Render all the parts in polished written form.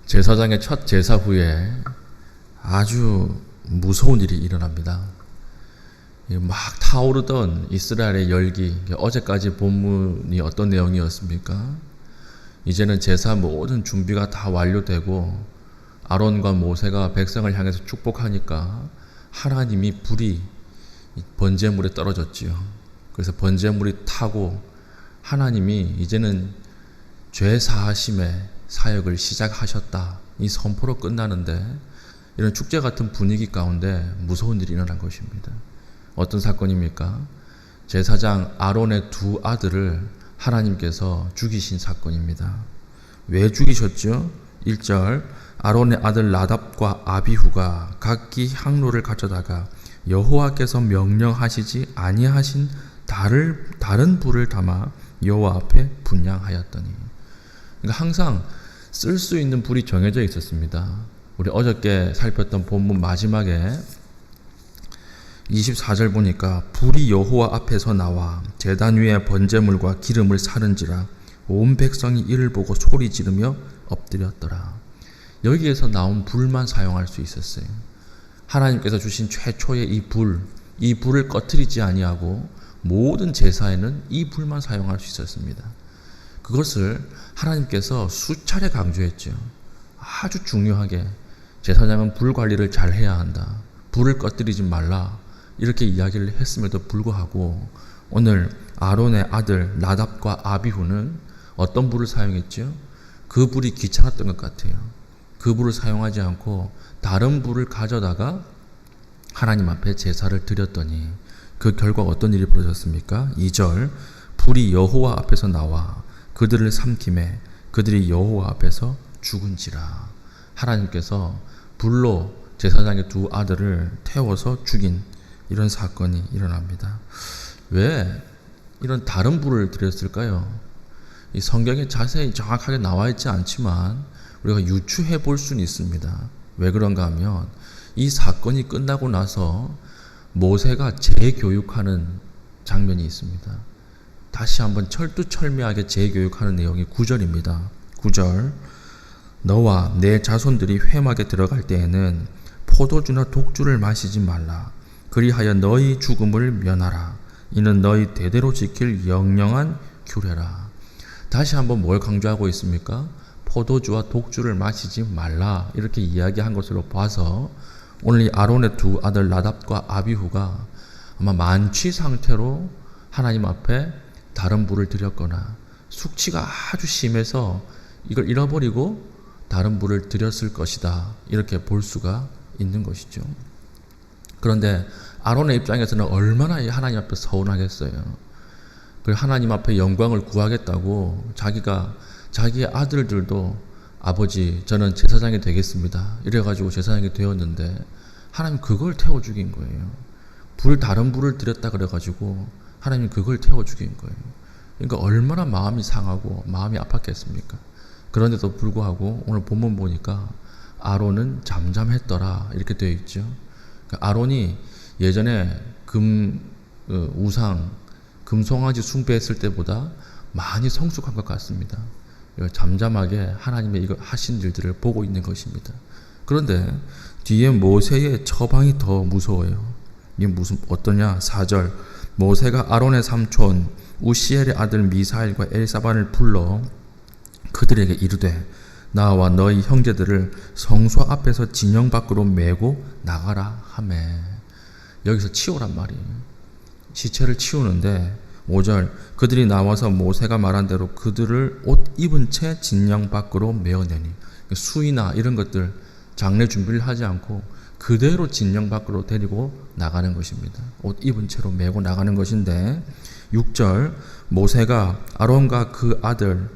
제사장의 첫 제사 후에 아주 무서운 일이 일어납니다. 막 타오르던 이스라엘의 열기, 어제까지 본문이 어떤 내용이었습니까? 이제는 제사 모든 준비가 다 완료되고 아론과 모세가 백성을 향해서 축복하니까 하나님이 불이 번제물에 떨어졌지요. 그래서 번제물이 타고 하나님이 이제는 죄 사하심의 사역을 시작하셨다, 이 선포로 끝나는데, 이런 축제 같은 분위기 가운데 무서운 일이 일어난 것입니다. 어떤 사건입니까? 제사장 아론의 두 아들을 하나님께서 죽이신 사건입니다. 왜 죽이셨죠? 1절, 아론의 아들 나답과 아비후가 각기 향로를 가져다가 여호와께서 명령하시지 아니하신 다른 불을 담아 여호와 앞에 분향하였더니. 그러니까 항상 쓸 수 있는 불이 정해져 있었습니다. 우리 어저께 살폈던 본문 마지막에 24절 보니까 불이 여호와 앞에서 나와 제단 위에 번제물과 기름을 사른지라 온 백성이 이를 보고 소리 지르며 엎드렸더라. 여기에서 나온 불만 사용할 수 있었어요. 하나님께서 주신 최초의 이 불을 꺼트리지 아니하고 모든 제사에는 이 불만 사용할 수 있었습니다. 그것을 하나님께서 수차례 강조했죠. 아주 중요하게 제사장은 불 관리를 잘 해야 한다, 불을 꺼뜨리지 말라, 이렇게 이야기를 했음에도 불구하고 오늘 아론의 아들 나답과 아비후는 어떤 불을 사용했죠? 그 불이 귀찮았던 것 같아요. 그 불을 사용하지 않고 다른 불을 가져다가 하나님 앞에 제사를 드렸더니 그 결과 어떤 일이 벌어졌습니까? 2절, 불이 여호와 앞에서 나와 그들을 삼키매 그들이 여호와 앞에서 죽은지라. 하나님께서 불로 제사장의 두 아들을 태워서 죽인 이런 사건이 일어납니다. 왜 이런 다른 불을 드렸을까요? 이 성경에 자세히 정확하게 나와 있지 않지만 우리가 유추해 볼 수는 있습니다. 왜 그런가 하면 이 사건이 끝나고 나서 모세가 재교육하는 장면이 있습니다. 다시 한번 철두철미하게 재교육하는 내용이 9절입니다. 9절, 너와 내 자손들이 회막에 들어갈 때에는 포도주나 독주를 마시지 말라. 그리하여 너희 죽음을 면하라. 이는 너희 대대로 지킬 영영한 규례라. 다시 한번 뭘 강조하고 있습니까? 포도주와 독주를 마시지 말라, 이렇게 이야기한 것으로 봐서 오늘 이 아론의 두 아들 나답과 아비후가 아마 만취 상태로 하나님 앞에 다른 불을 드렸거나 숙취가 아주 심해서 이걸 잃어버리고 다른 불을 드렸을 것이다, 이렇게 볼 수가 있는 것이죠. 그런데 아론의 입장에서는 얼마나 하나님 앞에 서운하겠어요. 하나님 앞에 영광을 구하겠다고 자기의 아들들도 아버지 저는 제사장이 되겠습니다, 이래가지고 제사장이 되었는데 하나님 그걸 태워 죽인 거예요. 다른 불을 드렸다 그래가지고 하나님 그걸 태워 죽인 거예요. 그러니까 얼마나 마음이 상하고 마음이 아팠겠습니까? 그런데도 불구하고 오늘 본문 보니까 아론은 잠잠했더라, 이렇게 되어 있죠. 그러니까 아론이 예전에 금송아지 숭배했을 때보다 많이 성숙한 것 같습니다. 잠잠하게 하나님의 이거 하신 일들을 보고 있는 것입니다. 그런데 뒤에 모세의 처방이 더 무서워요. 이게 어떠냐? 4절, 모세가 아론의 삼촌 우시엘의 아들 미사엘과 엘사반을 불러 그들에게 이르되 나와 너희 형제들을 성소 앞에서 진영 밖으로 메고 나가라 하매. 여기서 치우란 말이에요. 시체를 치우는데 5절, 그들이 나와서 모세가 말한 대로 그들을 옷 입은 채 진영 밖으로 메어내니. 수의나 이런 것들 장례 준비를 하지 않고 그대로 진영 밖으로 데리고 나가는 것입니다. 옷 입은 채로 메고 나가는 것인데 6절, 모세가 아론과 그 아들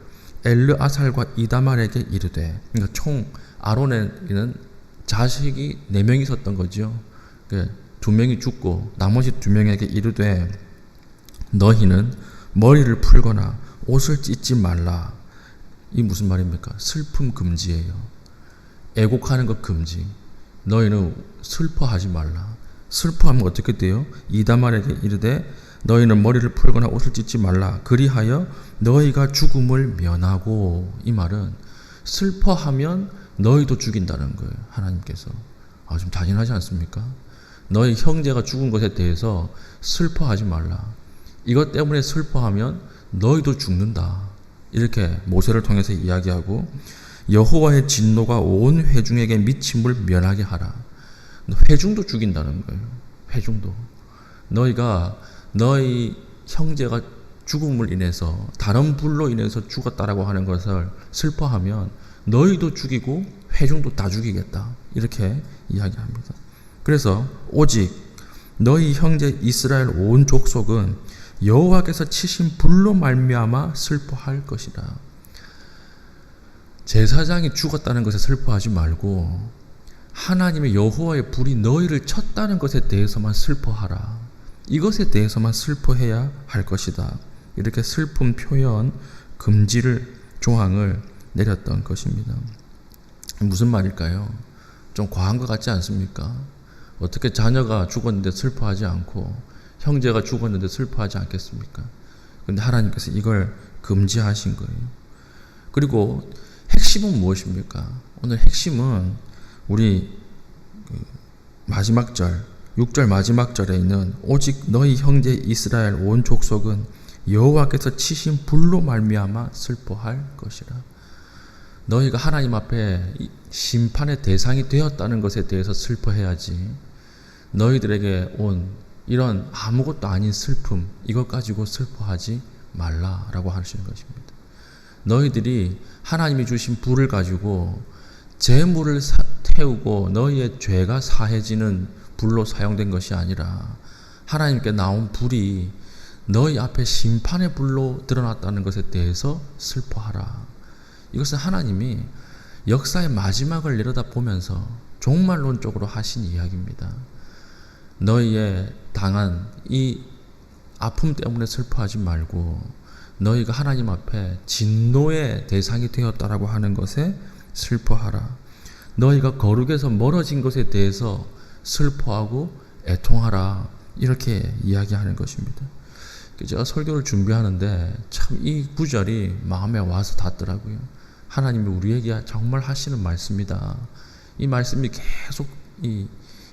엘르아살과 이다말에게 이르되, 그러니까 총 아론에는 자식이 4명이 있었던 거죠. 2명이 죽고 나머지 2명에게 이르되 너희는 머리를 풀거나 옷을 찢지 말라. 이 무슨 말입니까? 슬픔 금지예요. 애곡하는 것 금지. 너희는 슬퍼하지 말라. 슬퍼하면 어떻게 돼요? 이다말에게 이르되 너희는 머리를 풀거나 옷을 찢지 말라. 그리하여 너희가 죽음을 면하고. 이 말은 슬퍼하면 너희도 죽인다는 거예요. 하나님께서. 좀 잔인하지 않습니까? 너희 형제가 죽은 것에 대해서 슬퍼하지 말라. 이것 때문에 슬퍼하면 너희도 죽는다. 이렇게 모세를 통해서 이야기하고, 여호와의 진노가 온 회중에게 미침을 면하게 하라. 회중도 죽인다는 거예요. 회중도. 너희가 너희 형제가 죽음을 인해서, 다른 불로 인해서 죽었다라고 하는 것을 슬퍼하면 너희도 죽이고 회중도 다 죽이겠다. 이렇게 이야기합니다. 그래서 오직 너희 형제 이스라엘 온 족속은 여호와께서 치신 불로 말미암아 슬퍼할 것이라. 제사장이 죽었다는 것에 슬퍼하지 말고 하나님의 여호와의 불이 너희를 쳤다는 것에 대해서만 슬퍼하라. 이것에 대해서만 슬퍼해야 할 것이다. 이렇게 슬픔 표현 금지를 조항을 내렸던 것입니다. 무슨 말일까요? 좀 과한 것 같지 않습니까? 어떻게 자녀가 죽었는데 슬퍼하지 않고 형제가 죽었는데 슬퍼하지 않겠습니까? 그런데 하나님께서 이걸 금지하신 거예요. 그리고 핵심은 무엇입니까? 오늘 핵심은 우리 마지막 절, 6절 마지막 절에 있는 오직 너희 형제 이스라엘 온 족속은 여호와께서 치신 불로 말미암아 슬퍼할 것이라. 너희가 하나님 앞에 심판의 대상이 되었다는 것에 대해서 슬퍼해야지, 너희들에게 온 이런 아무것도 아닌 슬픔, 이것 가지고 슬퍼하지 말라라고 하시는 것입니다. 너희들이 하나님이 주신 불을 가지고 재물을 태우고 너희의 죄가 사해지는 불로 사용된 것이 아니라 하나님께 나온 불이 너희 앞에 심판의 불로 드러났다는 것에 대해서 슬퍼하라. 이것은 하나님이 역사의 마지막을 내려다보면서 종말론적으로 하신 이야기입니다. 너희의 당한 이 아픔 때문에 슬퍼하지 말고 너희가 하나님 앞에 진노의 대상이 되었다라고 하는 것에 슬퍼하라. 너희가 거룩에서 멀어진 것에 대해서 슬퍼하고 애통하라. 이렇게 이야기하는 것입니다. 제가 설교를 준비하는데 참 이 구절이 마음에 와서 닿더라고요. 하나님이 우리에게 정말 하시는 말씀이다. 이 말씀이 계속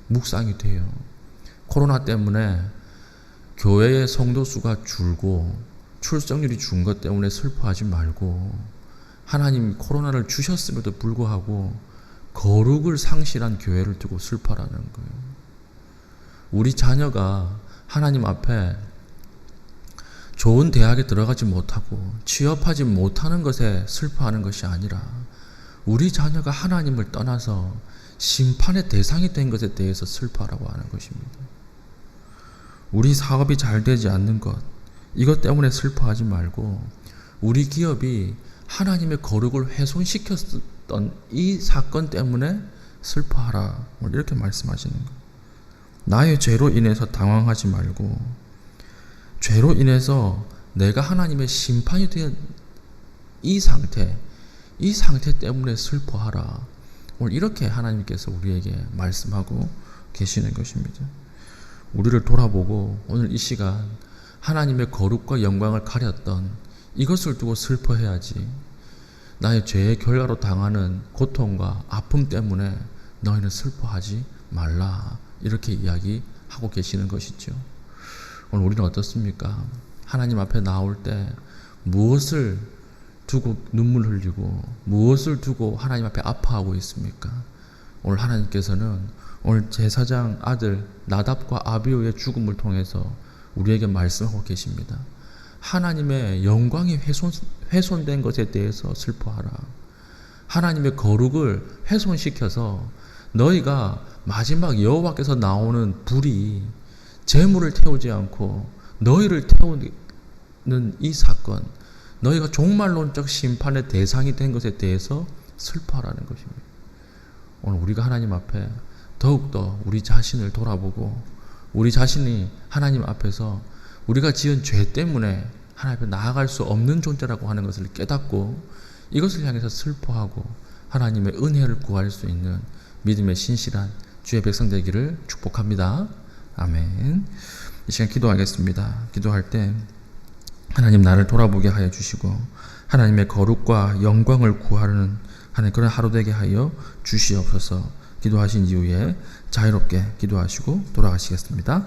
묵상이 돼요. 코로나 때문에 교회의 성도 수가 줄고 출석률이 준 것 때문에 슬퍼하지 말고, 하나님이 코로나를 주셨음에도 불구하고 거룩을 상실한 교회를 두고 슬퍼하라는 거예요. 우리 자녀가 하나님 앞에 좋은 대학에 들어가지 못하고 취업하지 못하는 것에 슬퍼하는 것이 아니라 우리 자녀가 하나님을 떠나서 심판의 대상이 된 것에 대해서 슬퍼하라고 하는 것입니다. 우리 사업이 잘 되지 않는 것, 이것 때문에 슬퍼하지 말고 우리 기업이 하나님의 거룩을 훼손시켰던 이 사건 때문에 슬퍼하라. 이렇게 말씀하시는 거예요. 나의 죄로 인해서 당황하지 말고 죄로 인해서 내가 하나님의 심판이 된 이 상태 때문에 슬퍼하라. 오늘 이렇게 하나님께서 우리에게 말씀하고 계시는 것입니다. 우리를 돌아보고 오늘 이 시간 하나님의 거룩과 영광을 가렸던 이것을 두고 슬퍼해야지, 나의 죄의 결과로 당하는 고통과 아픔 때문에 너희는 슬퍼하지 말라. 이렇게 이야기하고 계시는 것이죠. 오늘 우리는 어떻습니까? 하나님 앞에 나올 때 무엇을 두고 눈물 흘리고 무엇을 두고 하나님 앞에 아파하고 있습니까? 오늘 하나님께서는 오늘 제사장 아들 나답과 아비후의 죽음을 통해서 우리에게 말씀하고 계십니다. 하나님의 영광이 훼손된 것에 대해서 슬퍼하라. 하나님의 거룩을 훼손시켜서 너희가 마지막 여호와께서 나오는 불이 재물을 태우지 않고 너희를 태우는 이 사건, 너희가 종말론적 심판의 대상이 된 것에 대해서 슬퍼하라는 것입니다. 오늘 우리가 하나님 앞에 더욱더 우리 자신을 돌아보고 우리 자신이 하나님 앞에서 우리가 지은 죄 때문에 하나님 앞에 나아갈 수 없는 존재라고 하는 것을 깨닫고 이것을 향해서 슬퍼하고 하나님의 은혜를 구할 수 있는 믿음의 신실한 주의 백성 되기를 축복합니다. 아멘. 이 시간 기도하겠습니다. 기도할 때 하나님 나를 돌아보게 하여 주시고 하나님의 거룩과 영광을 구하는 하나님 그런 하루 되게 하여 주시옵소서. 기도하신 이후에 자유롭게 기도하시고 돌아가시겠습니다.